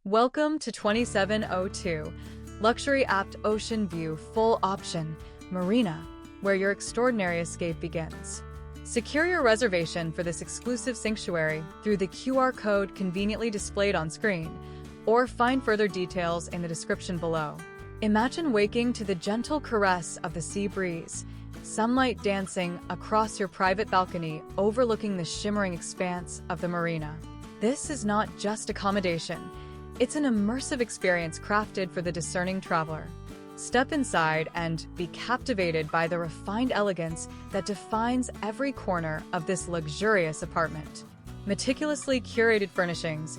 Welcome to 2702, Luxury Apt Ocean View Full Option, Marina, where your extraordinary escape begins. Secure your reservation for this exclusive sanctuary through the QR code conveniently displayed on screen, or find further details in the description below. Imagine waking to the gentle caress of the sea breeze, sunlight dancing across your private balcony overlooking the shimmering expanse of the marina. This is not just accommodation. It's an immersive experience crafted for the discerning traveler. Step inside and be captivated by the refined elegance that defines every corner of this luxurious apartment. Meticulously curated furnishings,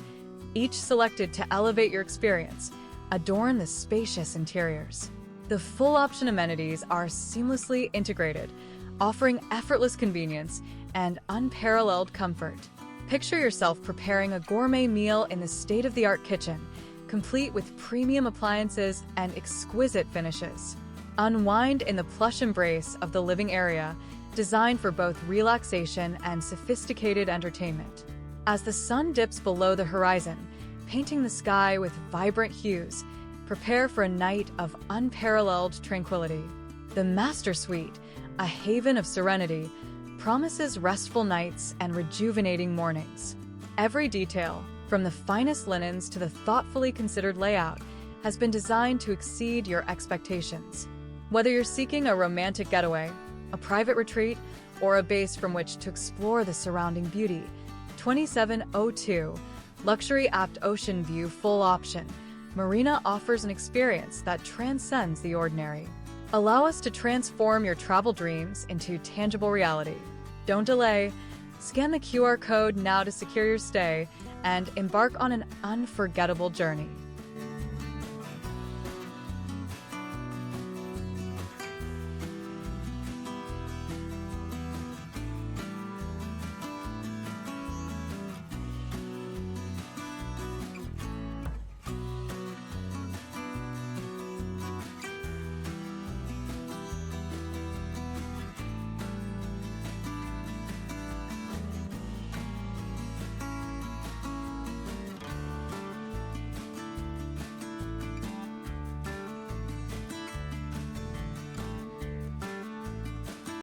each selected to elevate your experience, adorn the spacious interiors. The full-option amenities are seamlessly integrated, offering effortless convenience and unparalleled comfort. Picture yourself preparing a gourmet meal in the state-of-the-art kitchen, complete with premium appliances and exquisite finishes. Unwind in the plush embrace of the living area, designed for both relaxation and sophisticated entertainment. As the sun dips below the horizon, painting the sky with vibrant hues, prepare for a night of unparalleled tranquility. The Master Suite, a haven of serenity, promises restful nights and rejuvenating mornings. Every detail, from the finest linens to the thoughtfully considered layout, has been designed to exceed your expectations. Whether you're seeking a romantic getaway, a private retreat, or a base from which to explore the surrounding beauty, 2702, Luxury Apt Ocean View Full Option, Marina offers an experience that transcends the ordinary. Allow us to transform your travel dreams into tangible reality. Don't delay. Scan the QR code now to secure your stay and embark on an unforgettable journey.